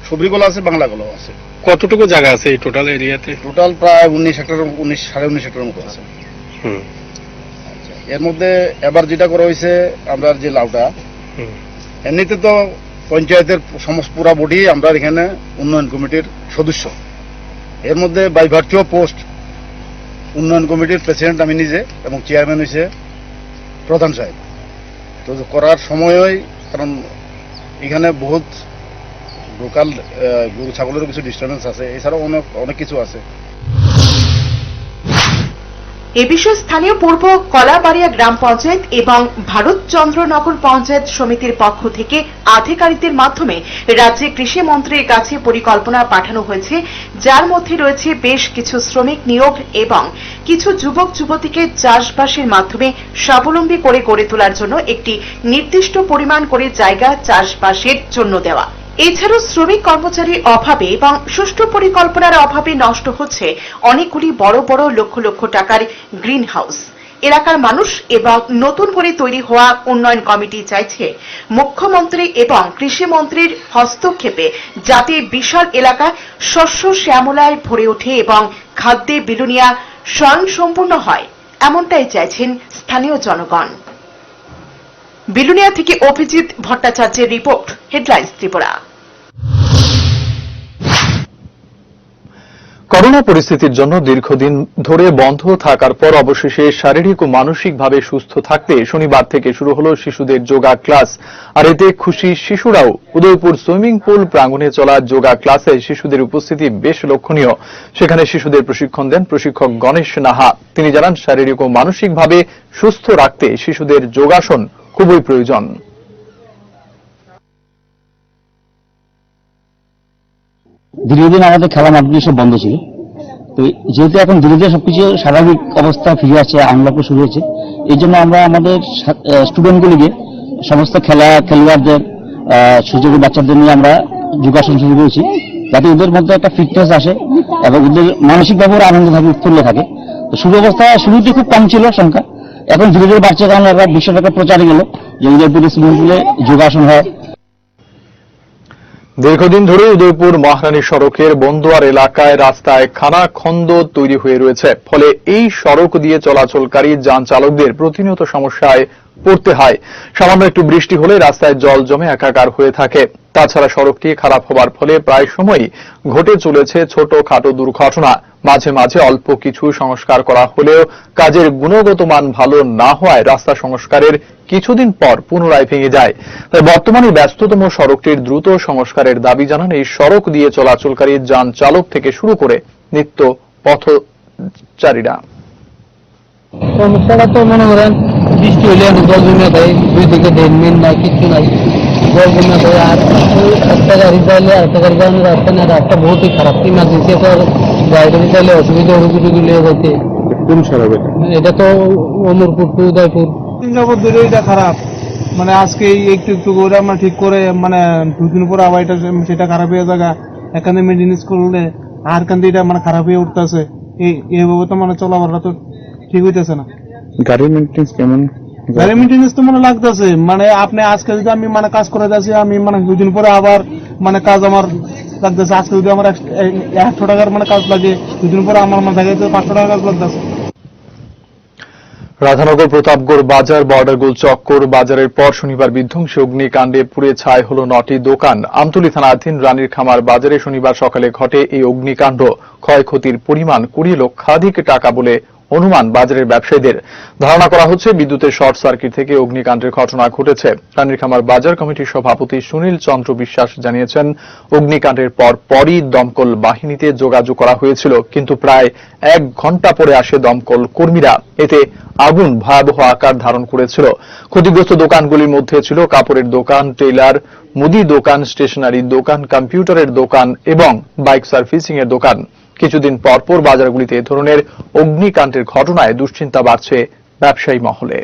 সবরি কলা আছে, বাংলা কলাও আছে। কতটুকু জায়গা আছে এই টোটাল এরিয়াতে? টোটাল প্রায় 19 হেক্টর, 19.5 হেক্টরের মতো আছে। এর মধ্যে এবার যেটা করা হয়েছে আমরা যে লাউটা, এমনিতে তো পঞ্চায়েতের সমস্ত পুরা বডি আমরা এখানে উন্নয়ন কমিটির সদস্য। এর মধ্যে বাই ভার্চুয়াল পোস্ট উন্নয়ন কমিটির প্রেসিডেন্ট আমি নিজে এবং চেয়ারম্যান হয়েছে প্রধান সাহেব। তো করার সময়ই কারণ এখানে বহুত লোকাল গরু ছাগলেরও কিছু ডিস্টার্বেন্স আছে, এছাড়াও অনেক কিছু আছে। এ বিষয়ে স্থানীয় পূর্ব কলাবাড়িয়া গ্রাম পঞ্চায়েত এবং ভারতচন্দ্রনগর পঞ্চায়েত সমিতির পক্ষ থেকে আধিকারিকদের মাধ্যমে রাজ্যে কৃষি মন্ত্রীর কাছে পরিকল্পনা পাঠানো হয়েছে, যার মধ্যে রয়েছে বেশ কিছু শ্রমিক নিয়োগ এবং কিছু যুবক যুবতীকে চাষবাসের মাধ্যমে স্বাবলম্বী করে গড়ে তোলার জন্য একটি নির্দিষ্ট পরিমাণ করে জায়গা চাষবাসের জন্য দেওয়া। এছাড়াও শ্রমিক কর্মচারীর অভাবে এবং সুষ্ঠু পরিকল্পনার অভাবে নষ্ট হচ্ছে অনেকগুলি বড় বড় লক্ষ লক্ষ টাকার গ্রিন হাউস। এলাকার মানুষ এবং নতুন করে তৈরি হওয়া উন্নয়ন কমিটি চাইছে মুখ্যমন্ত্রী এবং কৃষিমন্ত্রীর হস্তক্ষেপে যাতে বিশাল এলাকা শস্য শ্যামলায় ভরে ওঠে এবং খাদ্যে বিলোনিয়া স্বয়ংসম্পূর্ণ হয়, এমনটাই চাইছেন স্থানীয় জনগণ। বিলোনিয়া থেকে অভিজিৎ ভট্টাচার্যের রিপোর্ট, হেডলাইন্স ত্রিপুরা। করোনা পরিস্থিতির জন্য দীর্ঘদিন ধরে বন্ধ থাকার পর অবশেষে শারীরিক ও মানসিকভাবে সুস্থ থাকতে শনিবার থেকে শুরু হলো শিশুদের যোগা ক্লাস। আর এতে খুশি শিশুরাও। উদয়পুর সুইমিং পুল প্রাঙ্গণে চলা যোগা ক্লাসে শিশুদের উপস্থিতি বেশ লক্ষণীয়। সেখানে শিশুদের প্রশিক্ষণ দেন প্রশিক্ষক গণেশ নাহা। তিনি জানান, শারীরিক ও মানসিকভাবে সুস্থ রাখতে শিশুদের যোগাসন খুবই প্রয়োজন। দীর্ঘদিন আমাদের খেলা মাঠগুলি সব বন্ধ ছিল, তো যেহেতু এখন ধীরে ধীরে সবকিছু স্বাভাবিক অবস্থা ফিরে আসছে, আনলকও শুরু হয়েছে, এই জন্য আমরা আমাদের স্টুডেন্টগুলিকে সমস্ত খেলোয়াড়দের সুযোগ বাচ্চাদের নিয়ে আমরা যোগাসন শুরু করেছি, যাতে ওদের মধ্যে একটা ফিটনেস আসে এবং ওদের মানসিকভাবেও আনন্দ থাকে, উৎফুল্ল থাকে। তো শুরু অবস্থায় শুরুতে খুব কম ছিল সংখ্যা, এখন ধীরে ধীরে বাড়ছে, কারণ একটা বিশ্বব্যাপী প্রচারে গেল যে উদয়পুরের সুইমিং পুলে যোগাসন হয়। দীর্ঘদিন ধরে উদয়পুর মহারানী সড়কের বন্দোয়ার এলাকায় রাস্তায় খানাখন্দ তৈরি হয়ে রয়েছে, ফলে এই সড়ক দিয়ে চলাচলকারী যান চালকদের প্রতিনিয়ত সমস্যায় পড়তে হয়। সামান্য একটু বৃষ্টি হলে রাস্তায় জল জমে একাকার হয়ে থাকে। তাছাড়া সড়কটি খারাপ হওয়ার ফলে প্রায় সময়ই ঘটে চলেছে ছোটখাটো দুর্ঘটনা। মাঝে মাঝে অল্প কিছু সংস্কার করা হলেও কাজের গুণগত মান ভালো না হওয়ায় রাস্তা সংস্কারের কিছুদিন পর পুনরায় ভেঙে যায়। তাই বর্তমানে ব্যস্ততম সড়কটির দ্রুত সংস্কারের দাবি জানান এই সড়ক দিয়ে চলাচলকারী যান চালক থেকে শুরু করে নিত্য পথচারীরা। সমস্যাটা তো মনে করেন বৃষ্টি হলে জল জমে যায়, দুই দিকে ড্রেন নাই, কিছু নাই, জল জমে যায়। আর একটা গাড়ি চাইলে আরেকটা গাড়ি যাওয়ানোর রাস্তা না, রাস্তা বহুতই খারাপ। ইমার্জেন্সি একটা গাড়ি চাইলে অসুবিধা রুগী নিয়ে যাইতে। কোন সড়ক এটা তো অমরপুর টু উদয়পুর। সিঙ্গাপুর দূরে এটা খারাপ, মানে আজকে একটু একটু করে আমরা ঠিক করে, মানে দুদিন পরে আবার এটা সেটা খারাপ হয়ে যাগা। এখানে মেনটেন্স করলে আর কান এটা মানে খারাপ হয়ে উঠতেছে। এইভাবে তো মানে চলাফেরা তো ঠিক হইতেছে না। গাড়ির মেইনটেনেন্স কেমন? গাড়ি মেনটেন্স তো মানে লাগতেছে, মানে আপনি আজকে যদি আমি মানে কাজ করে যাচ্ছি, আমি মানে দুদিন পরে আবার মানে কাজ আমার লাগতেছে। আজকে যদি আমার 100 টাকার মানে কাজ লাগে, দুদিন পরে আমার মানে থাকে 500 টাকার কাজ লাগতেছে। রাধানগর প্রতাপগড় বাজার বর্ডারগুল চক্কর বাজারের পর শনিবার বিধ্বংসী অগ্নিকাণ্ডে পুড়ে ছাই হল 9টি দোকান। আমতলী থানাধীন রানীর খামার বাজারে শনিবার সকালে ঘটে এই অগ্নিকাণ্ড। ক্ষয়ক্ষতির পরিমাণ 20 লক্ষাধিক টাকা বলে অনুমান বাজারের ব্যবসায়ীদের। ধারণা করা হচ্ছে বিদ্যুতের শর্ট সার্কিট থেকে অগ্নিকাণ্ডের ঘটনা ঘটেছে। রানীর খামার বাজার কমিটির সভাপতি সুনীল চন্দ্র বিশ্বাস জানিয়েছেন, অগ্নিকাণ্ডের পরই দমকল বাহিনীতে যোগাযোগ করা হয়েছিল, কিন্তু প্রায় 1 ঘন্টা পরে আসে দমকল কর্মীরা। এতে আগুন ভয়াবহ আকার ধারণ করেছিল। ক্ষতিগ্রস্ত দোকানগুলির মধ্যে ছিল কাপড়ের দোকান, টেইলার, মুদি দোকান, স্টেশনারি দোকান, কম্পিউটারের দোকান এবং বাইক সার্ভিসিং এর দোকান। কিছুদিন পরপর বাজারগুলিতে এ ধরনের অগ্নিকাণ্ডের ঘটনায় দুশ্চিন্তা বাড়ছে ব্যবসায়ী মহলে।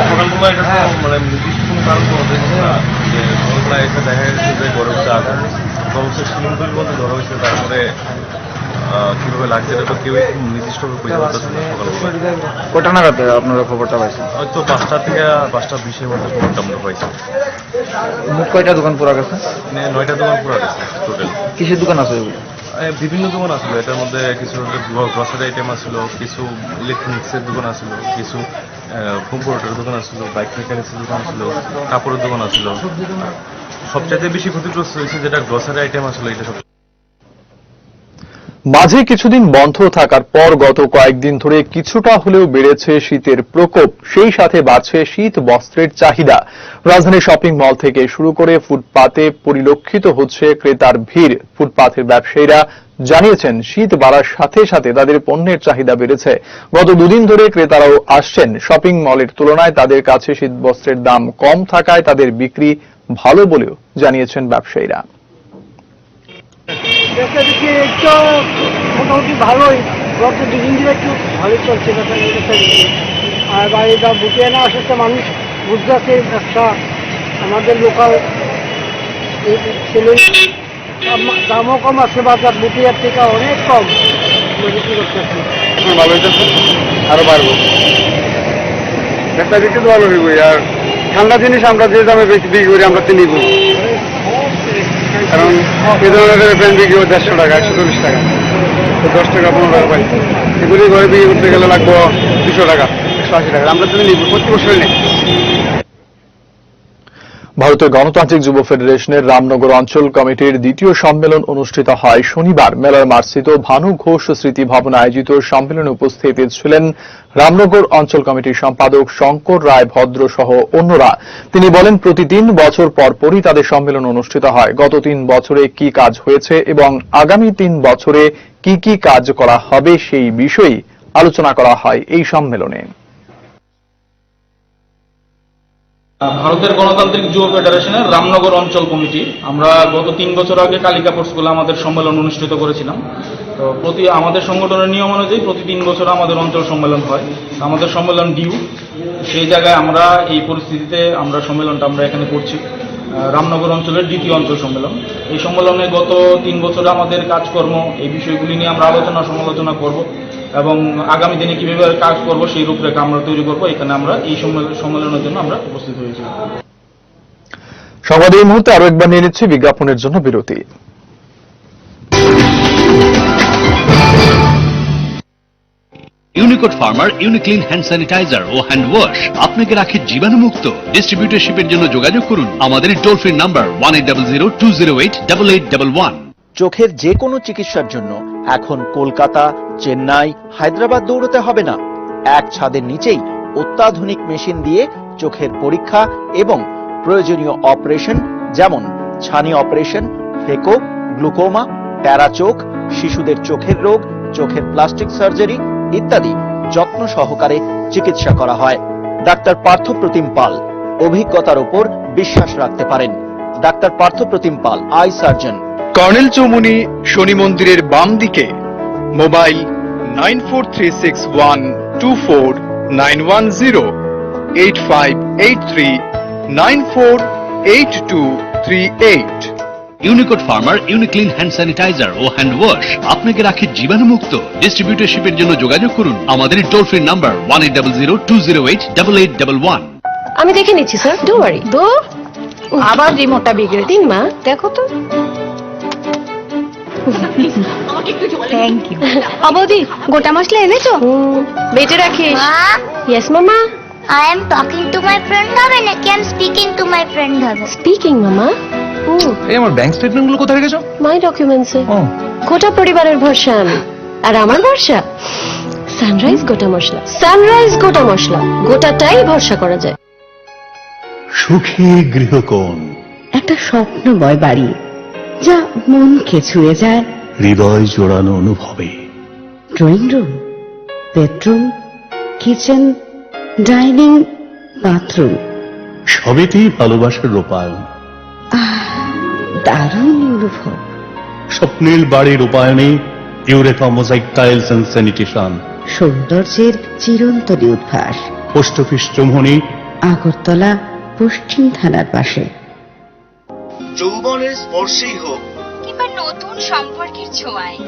সকালবেলা এটা মানে নির্দিষ্ট কোনো কারণ যে সকালবেলা এসে দেখা গেছে যে গড়ে উঠে আগুন অবশ্যই সিলিন্ডারের মধ্যে ধরা হয়েছে। তারপরে কিভাবে লাগছে এটা তো কেউ নির্দিষ্টভাবে বুঝতে পারতেছে না। সকালবেলা কটা নাগাদ আপনারা খবরটা পাইছেন? হয়তো 5টা থেকে 5:20-এর মধ্যে খবরটা আমরা পাইছি। মোট কয়টা দোকান পুরা গেছে? 9টা দোকান পুরা গেছে টোটাল। কিসের দোকান আছে? বিভিন্ন দোকান আসলো, এটার মধ্যে কিছু গ্রসারি আইটেম আসলো, কিছু ইলেকট্রনিক্সের দোকান আসলো, কিছু কম্পিউটারের দোকান আসলো, বাইক মেকানিক্সের দোকান আসলো, কাপড়ের দোকান আসলো। সবচেয়ে বেশি ক্ষতিগ্রস্ত হয়েছে যেটা গ্রসারি আইটেম আসলো, এটা সব। মাঝে কিছুদিন বন্ধ থাকার পর গত কয়েকদিন ধরে কিছুটা হলেও বেড়েছে শীতের প্রকোপ। সেই সাথে বাড়ছে শীত বস্ত্রের চাহিদা। রাজধানী শপিং মল থেকে শুরু করে ফুটপাতে পরিলক্ষিত হচ্ছে ক্রেতার ভিড়। ফুটপাতের ব্যবসায়ীরা জানিয়েছেন, শীত বাড়ার সাথে সাথে তাদের পণ্যের চাহিদা বেড়েছে। গত দুদিন ধরে ক্রেতারাও আসছেন। শপিং মলের তুলনায় তাদের কাছে শীত বস্ত্রের দাম কম থাকায় তাদের বিক্রি ভালো বলেও জানিয়েছেন ব্যবসায়ীরা। মোটামুটি ভালোই, গত দুদিন ধরে একটু ভালোই চলছে আর বাড়িটা বুকে না আসতে মানুষ বুঝতেছে ব্যবসা। আমাদের লোকাল ছেলে দামও কম আছে, বাজার বুটিয়ার থেকে অনেক কম বিক্রি করতেছে। ভালো হইতেছে, আরো বাড়বো। একটা বিক্রি তো ভালো হইব। আর ঠান্ডা জিনিস আমরা যে দামে বিক্রি করি আমরা তো নিব, কারণ এই ধরনের প্যান্ট বিক্রি করে 150 টাকা, 140 টাকা, 10 টাকা 15 টাকা পাই। এগুলি ঘরে বিক্রি করতে গেলে লাগবো 200 টাকা, 180 টাকা। আমরা তো নিব, প্রতি বছরই নেই। ভারতের গণতান্ত্রিক যুব ফেডারেশনের রামনগর অঞ্চল কমিটির দ্বিতীয় সম্মেলন অনুষ্ঠিত হয় শনিবার। মেলার মাঠস্থিত ভানু ঘোষ স্মৃতি ভবনে আয়োজিত সম্মেলনে উপস্থিত ছিলেন রামনগর অঞ্চল কমিটির সম্পাদক শঙ্কর রায় ভদ্র সহ অন্যরা। তিনি বলেন, প্রতি 3 বছর পরপরই তাদের সম্মেলন অনুষ্ঠিত হয়। গত 3 বছরে কি কাজ হয়েছে এবং আগামী 3 বছরে কি কি কাজ করা হবে সেই বিষয়ে আলোচনা করা হয় এই সম্মেলনে। ভারতের গণতান্ত্রিক যুব ফেডারেশনের রামনগর অঞ্চল কমিটি আমরা গত 3 বছর আগে কালিকাপুর স্কুলে আমাদের সম্মেলন অনুষ্ঠিত করেছিলাম। তো আমাদের সংগঠনের নিয়ম অনুযায়ী প্রতি 3 বছর আমাদের অঞ্চল সম্মেলন হয়। আমাদের সম্মেলন ডিউ, সেই জায়গায় আমরা এই পরিস্থিতিতে আমরা সম্মেলনটা আমরা এখানে করছি। রামনগর অঞ্চলের দ্বিতীয় অঞ্চল সম্মেলন। এই সম্মেলনে গত 3 বছরে আমাদের কাজকর্ম, এই বিষয়গুলি নিয়ে আমরা আলোচনা সমালোচনা করব এবং আগামী দিনে কিভাবে কাজ করব সেই রূপরেখা আমরা তৈরি করব। এখানে আমরা এই সম্মেলনের জন্য আমরা উপস্থিত হয়েছি। সংবাদ এই মুহূর্তে আরো একবার নিয়ে নিচ্ছি বিজ্ঞাপনের জন্য বিরতি। ইউনিকোড ফার্মার ইউনিক্লিন হ্যান্ড স্যানিটাইজার ও হ্যান্ড ওয়াশ আপনাকে রাখে জীবাণুমুক্ত। ডিস্ট্রিবিউটরশিপের জন্য যোগাযোগ করুন আমাদের টোল ফ্রি নাম্বার 1800-208-8811। চোখের যে কোনো চিকিৎসার জন্য এখন কলকাতা, চেন্নাই, হায়দ্রাবাদ দৌড়তে হবে না। এক ছাদের নিচেই অত্যাধুনিক মেশিন দিয়ে চোখের পরীক্ষা এবং প্রয়োজনীয় অপারেশন যেমন ছানি অপারেশন, ফেকো, গ্লুকোমা, প্যারাচোখ, শিশুদের চোখের রোগ, চোখের প্লাস্টিক সার্জারি ইত্যাদি যত্ন সহকারে চিকিৎসা করা হয়। ডাক্তার পার্থপ্রতিম পাল, অভিজ্ঞতার উপর বিশ্বাস রাখতে পারেন। Doctor Parthapratim Pal, eye surgeon. Colonel Choumuhani Shani মন্দিরের বাম দিকে। মোবাইল 9436124910, 8583948238। ইউনিকোড ফার্মার ইউনিক্লিন হ্যান্ড স্যানিটাইজার ও হ্যান্ড ওয়াশ আপনাকে রাখে জীবাণুমুক্ত। ডিস্ট্রিবিউটরশিপের জন্য যোগাযোগ করুন আমাদের টোল ফ্রি নাম্বার 1800-208-8811। আমি দেখে নিচ্ছি স্যার, ডোন্ট ওয়ারি। আবার রিমোটটা বিগড়ে দিন মা, দেখো তো। Thank you. বৌদি, গোটা মশলা এনেছো? বেটে রাখিস। ইয়েস মামা। I am talking to my friend হবে নাকি I am speaking to my friend হবে? স্পিকিং মামা। এই আমার ব্যাংক স্টেটমেন্ট গুলো কোথায় রেখেছো? মাই ডকুমেন্টসে। গোটা পরিবারের ভরসা আমি, আর আমার ভরসা সানরাইজ গোটা মশলা। সানরাইজ গোটা মশলা, গোটাটাই ভরসা করা যায়। সুখী গৃহকোণ, একটা স্বপ্নময় বাড়ি যা মনকে ছুঁয়ে যায়। হৃদয় জোড়ানো অনুভবে। Drawing room, bedroom, kitchen, dining, bathroom, সবেতেই ভালোবাসার রূপায়ণ। দারুণ অনুভব। স্বপ্নের বাড়ির রূপায়ণে Eureka mosaic tiles and sanitation. সৌন্দর্যের চিরন্তনী উদ্ভাস। পোস্ট অফিস চৌমুনি, আগরতলা, পশ্চিম থানার পাশে। যৌবনের স্পর্শেই হোক কিংবা নতুন সম্পর্কের ছোঁয়ায়,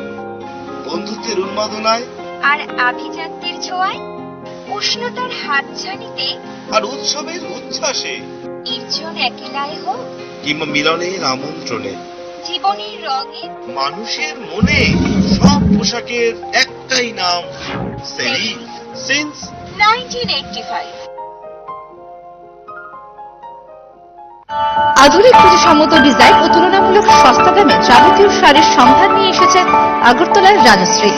বন্ধুত্বের উন্মাদনায় আর আভিজাত্যের ছোঁয়ায়, উষ্ণতার হাতছানিতে আর উৎসবের উচ্ছ্বাসে, নির্জন একেলায় হোক কিংবা মিলনের আমন্ত্রণে, জীবনের রঙে, মানুষের মনে সব পোশাকের একটাই নাম, সেলিম। সিন্স 1985। আধুনিক রুচিসম্মত ডিজাইন ও তুলনামূলক সস্তা দামে যাবতীয় শাড়ির সম্ভার নিয়ে এসেছে আগরতলার রাজশ্রী।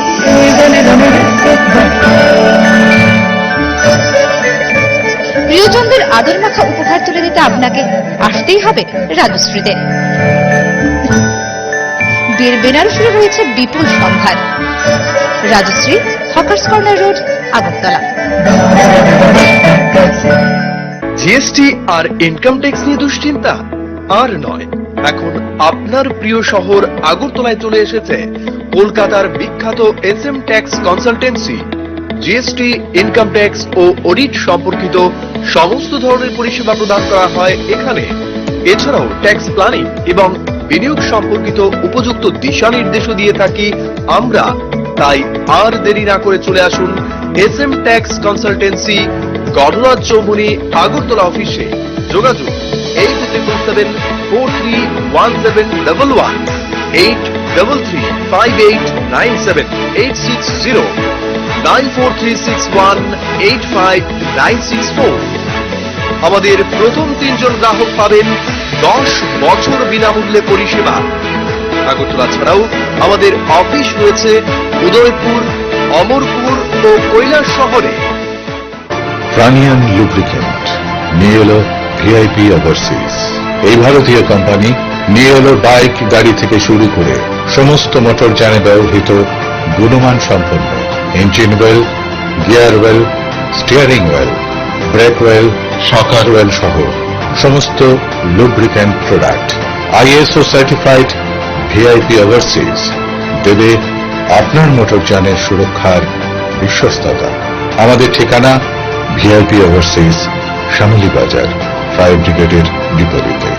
প্রিয়জনদের আদর মাখা উপহার তুলে দিতে আপনাকে আসতেই হবে রাজশ্রীতে। বিয়ের বেনারসিরও রয়েছে বিপুল সম্ভার। Rajshri, hawkers corner road, Agartala. GST আর ইনকাম ট্যাক্স নিয়ে দুশ্চিন্তা আর নয়। এখন আপনার প্রিয় শহর আগরতলায় চলে এসেছে কলকাতার বিখ্যাত SM tax consultancy. GST, income tax ও অডিট সম্পর্কিত সমস্ত ধরনের পরিষেবা প্রদান করা হয় এখানে। এছাড়াও ট্যাক্স প্ল্যানিং এবং বিনিয়োগ সম্পর্কিত উপযুক্ত দিশা নির্দেশও দিয়ে থাকি আমরা। তাই আর দেরি না করে চলে আসুন SM tax consultancy, Ganaraj Choumuhani, Agartala অফিসে। যোগাযোগ 8347431711, 8335897860, 9436185964। আমাদের প্রথম 3 জন গ্রাহক পাবেন 10 বছর বিনামূল্যে পরিষেবা। আগরতলা ছাড়াও আমাদের অফিস রয়েছে উদয়পুর, অমরপুর ও কৈলাস শহরে। প্রাণিয়ান লুব্রিকেন্ট নিয়ে এলো ভিআইপি ওভারসিজ। এই ভারতীয় কোম্পানি নিয়ে এলো বাইক, গাড়ি থেকে শুরু করে সমস্ত মোটর যানে ব্যবহৃত গুণমান সম্পন্ন engine well, gear well, steering well, break well, শকার well সহ সমস্ত lubricant product. ISO certified VIP overseas দেবে আপনার মোটর যানের সুরক্ষার বিশ্বস্ততা। আমাদের ঠিকানা ভিআইপি ওভারসিজ, শ্যামলী বাজার, ফায়ার ব্রিগেডের বিপরীতে।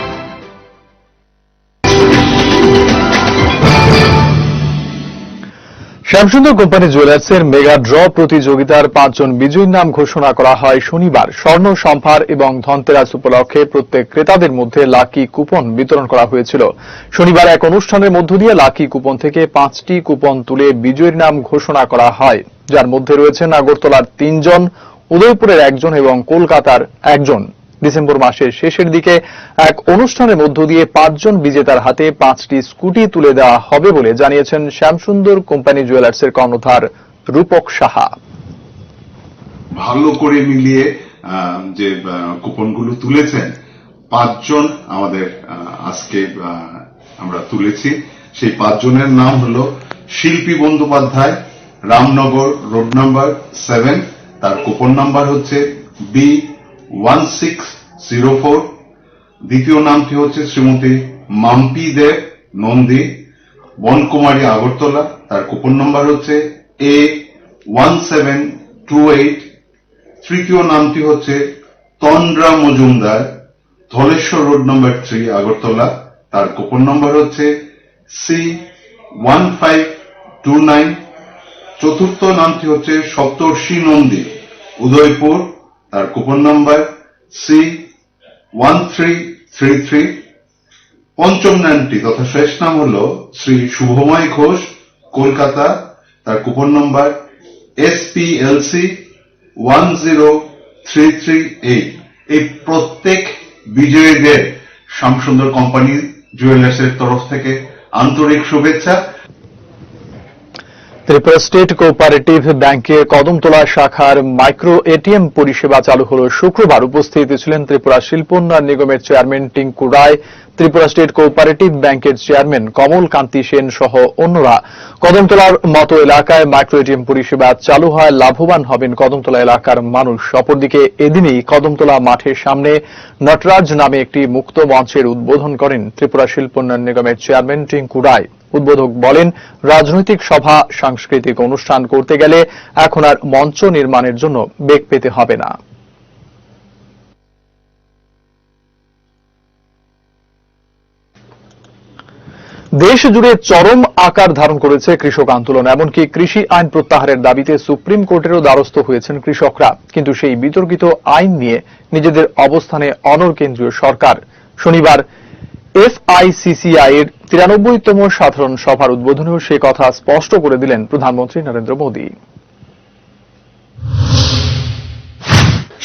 শ্যামসুন্দর কোম্পানি জুয়েলার্সের মেগা ড্র প্রতিযোগিতার 5 জন বিজয়ীর নাম ঘোষণা করা হয় শনিবার। স্বর্ণ সম্ভার এবং ধনতেরাস উপলক্ষে প্রত্যেক ক্রেতাদের মধ্যে লাকি কুপন বিতরণ করা হয়েছিল। শনিবার এক অনুষ্ঠানের মধ্য দিয়ে লাকি কুপন থেকে 5টি কুপন তুলে বিজয়ীর নাম ঘোষণা করা হয়, যার মধ্যে রয়েছেন আগরতলার 3 জন, উদয়পুরের 1 জন এবং কলকাতার 1 জন। ডিসেম্বর মাসের শেষের দিকে এক অনুষ্ঠানের মধ্য দিয়ে 5 জন বিজেতার হাতে 5টি স্কুটি তুলে দেওয়া হবে বলে জানিয়েছেন শ্যামসুন্দর কোম্পানি জুয়েলার্সের কর্ণধার রূপক সাহা। ভালো করে মিলিয়ে যে কুপনগুলো তুলেছেন 5 জন আমাদের আজকে আমরা তুলেছি। সেই 5 জনের নাম হলো শিল্পী বন্দ্যোপাধ্যায়, রামনগর রোড নাম্বার 7, তার কুপন নাম্বার হচ্ছে B1604। দ্বিতীয় নামটি হচ্ছে শ্রীমতী মাম্পি দেব নন্দী, বনকুমারী আগরতলা, তার কুপন নাম্বার হচ্ছে A1728। তৃতীয় নামটি হচ্ছে তন্দ্রা মজুমদার, ধলেশ্বর রোড নাম্বার 3 আগরতলা, তার কুপন নাম্বার হচ্ছে C1529। চতুর্থ নামটি হচ্ছে সপ্তর্ষি নন্দী, উদয়পুর, তার কুপন নাম্বার C1333। পঞ্চম নামটি তথা শেষ নাম হল শ্রী শুভময় ঘোষ, কলকাতা, তার কুপন নাম্বার SPLC 10338। এই প্রত্যেক বিজয়ীদের শ্যামসুন্দর কোম্পানি জুয়েলার্সের তরফ থেকে আন্তরিক শুভেচ্ছা। ত্রিপুরা স্টেট কোঅপারেটিভ ব্যাংকের কদমতলা শাখার মাইক্রো এটিএম পরিষেবা চালু হল শুক্রবার। উপস্থিত ছিলেন ত্রিপুরা শিল্পোন্নয়ন নিগমের চেয়ারম্যান টিঙ্কু রায়, ত্রিপুরা স্টেট কোঅপারেটিভ ব্যাংকের চেয়ারম্যান কমল কান্তি সেন সহ অন্যরা। কদমতলার মতো এলাকায় মাইক্রো এটিএম পরিষেবা চালু হয় লাভবান হবেন কদমতলা এলাকার মানুষ। অপরদিকে এদিনেই কদমতলা মাঠের সামনে নটরাজ নামে একটি মুক্ত মঞ্চের উদ্বোধন করেন ত্রিপুরা শিল্পোন্নয়ন নিগমের চেয়ারম্যান টিঙ্কু রায়। উদ্বোধক বলেন, রাজনৈতিক সভা, সাংস্কৃতিক অনুষ্ঠান করতে গেলে এখন আর মঞ্চ নির্মাণের জন্য বেগ পেতে হবে না। দেশ জুড়ে চরম আকার ধারণ করেছে কৃষক আন্দোলন। এমনকি কৃষি আইন প্রত্যাহারের দাবিতে সুপ্রিম কোর্টেরও দ্বারস্থ হয়েছেন কৃষকরা। কিন্তু সেই বিতর্কিত আইন নিয়ে নিজেদের অবস্থানে অনড় কেন্দ্রীয় সরকার। শনিবার FICCI এর 93তম সাধারণ সভার উদ্বোধনেও সে কথা স্পষ্ট করে দিলেন প্রধানমন্ত্রী নরেন্দ্র মোদী।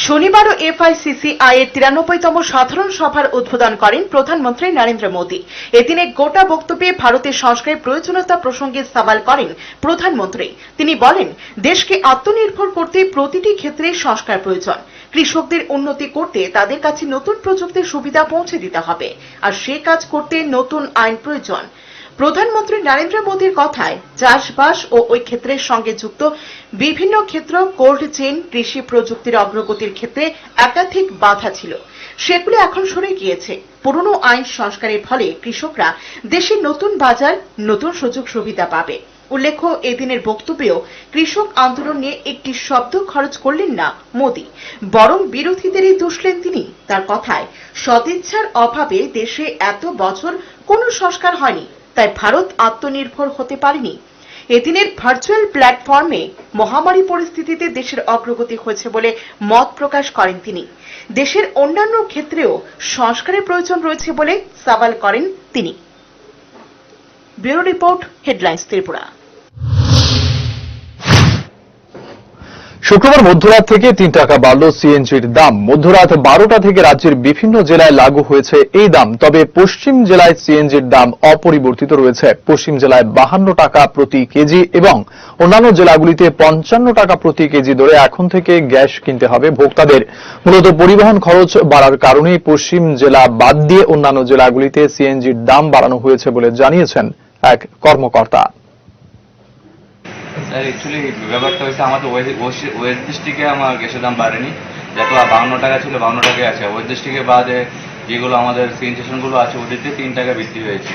শনিবারও FICCI এর 93তম সাধারণ সভার উদ্বোধন করেন প্রধানমন্ত্রী নরেন্দ্র মোদী। এদিনে গোটা বক্তব্যে ভারতের সংস্কারের প্রয়োজনীয়তা প্রসঙ্গে সওয়াল করেন প্রধানমন্ত্রী। তিনি বলেন, দেশকে আত্মনির্ভর করতে প্রতিটি ক্ষেত্রে সংস্কার প্রয়োজন। কৃষকদের উন্নতি করতে তাদের কাছে নতুন প্রযুক্তির সুবিধা পৌঁছে দিতে হবে, আর সে কাজ করতে নতুন আইন প্রয়োজন। প্রধানমন্ত্রী নরেন্দ্র মোদীর কথায় চাষবাস ও ওই ক্ষেত্রের সঙ্গে যুক্ত বিভিন্ন ক্ষেত্র, কোল্ড চেইন, কৃষি প্রযুক্তির অগ্রগতির ক্ষেত্রে একাধিক বাধা ছিল, সেগুলো এখন সরে গিয়েছে। পুরনো আইন সংস্কারের ফলে কৃষকরা দেশের নতুন বাজার, নতুন সুযোগ সুবিধা পাবে। উল্লেখ্য, এদিনের বক্তব্যেও কৃষক আন্দোলন নিয়ে একটি শব্দ খরচ করলেন না মোদী, বরং বিরোধীদেরই দুষলেন তিনি। তার কথায়, সদিচ্ছার অভাবে দেশে এত বছর কোনো সংস্কার হয়নি, তাই ভারত আত্মনির্ভর হতে পারেনি। এদিনের ভার্চুয়াল প্ল্যাটফর্মে মহামারী পরিস্থিতিতে দেশের অগ্রগতি হয়েছে বলে মত প্রকাশ করেন তিনি। দেশের অন্যান্য ক্ষেত্রেও সংস্কারের প্রয়োজন রয়েছে বলে সওয়াল করেন তিনি। Bureau report, headlines Tripura. শুক্রবার মধ্যরাত থেকে 3 টাকা বাড়ল সিএনজির দাম। মধ্যরাত 12টা থেকে রাজ্যের বিভিন্ন জেলায় লাগু হয়েছে এই দাম। তবে পশ্চিম জেলায় সিএনজির দাম অপরিবর্তিত রয়েছে। পশ্চিম জেলায় 52 টাকা প্রতি কেজি এবং অন্যান্য জেলাগুলিতে 55 টাকা প্রতি কেজি দরে এখন থেকে গ্যাস কিনতে হবে ভোক্তাদের। মূলত পরিবহন খরচ বাড়ার কারণেই পশ্চিম জেলা বাদ দিয়ে অন্যান্য জেলাগুলিতে সিএনজির দাম বাড়ানো হয়েছে বলে জানিয়েছেন এক কর্মকর্তা। স্যার, অ্যাকচুয়ালি ব্যাপারটা হচ্ছে আমাদের ওয়েস্ট ডিস্ট্রিক্টে আমার গ্যাসের দাম বাড়েনি, যত 52 টাকা ছিল 52 টাকায় আছে। ওয়েস্ট ডিস্ট্রিক্টে বাদে যেগুলো আমাদের সিএন স্টেশনগুলো আছে ওদেরতে 3 টাকা বৃদ্ধি হয়েছে।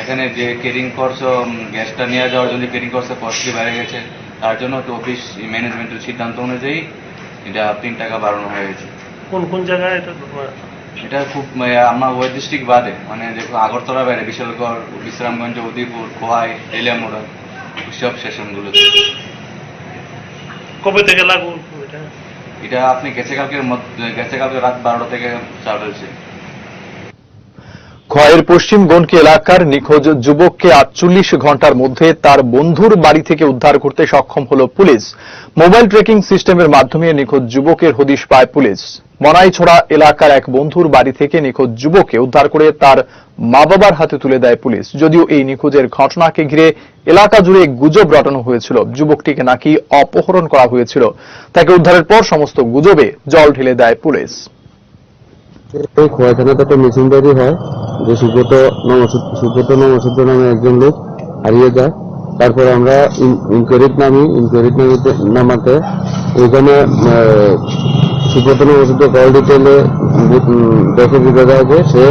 এখানে যে ক্যারিং খরচ, গ্যাসটা নিয়ে যাওয়ার জন্য ক্যারিং খরচের কস্টলি বেড়ে গেছে, তার জন্য তো অফিস ম্যানেজমেন্টের সিদ্ধান্ত অনুযায়ী এটা 3 টাকা বাড়ানো হয়েছে। কোন কোন জায়গায় এটা খুব আমার ওয়েস্ট ডিস্ট্রিক্ট বাদে, মানে দেখো আগরতলা বাইরে বিশালগড়, বিশ্রামগঞ্জ, উদয়পুর, খোয়াই, এলিয়ামোড়া সব সেশনগুলোতে। কবে থেকে লাগু? এটা আপনি গেছে কালকে রাত 12টা থেকে স্টার্ট হয়েছে। খোয়াইয়ের পশ্চিম গনকি এলাকার নিখোঁজ যুবককে 48 ঘন্টার মধ্যে তার বন্ধুর বাড়ি থেকে উদ্ধার করতে সক্ষম হল পুলিশ। মোবাইল ট্র্যাকিং সিস্টেমের মাধ্যমে নিখোঁজ যুবকের হদিশ পায় পুলিশ। মনাইছড়া এলাকার এক বন্ধুর বাড়ি থেকে নিখোঁজ যুবককে উদ্ধার করে তার মা বাবার হাতে তুলে দেয় পুলিশ। যদিও এই নিখোঁজের ঘটনাকে ঘিরে এলাকা জুড়ে গুজব রটানো হয়েছিল, যুবকটিকে নাকি অপহরণ করা হয়েছিল। তাকে উদ্ধারের পর সমস্ত গুজবে জল ঢেলে দেয় পুলিশ। খোয়া থানাতে একটা মিছিল তৈরি হয় যে সুব্রত নমসূত্র নামে একজন লোক হারিয়ে যায়। তারপর আমরা ইনকোয়ারিট নামাতে ওইখানে সুব্রত নমসূত্র কল ডিটেলে দেখে বোঝা যায় যে সে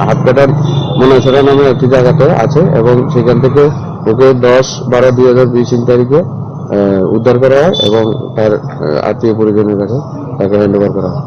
হাতকাটার মনাইছড়া নামে একটি জায়গাতে আছে এবং সেখান থেকে ওকে 10/12/2023 তারিখে উদ্ধার করা হয় এবং তার আত্মীয় পরিজনের কাছে তাকে হ্যান্ড ওভার করা হয়।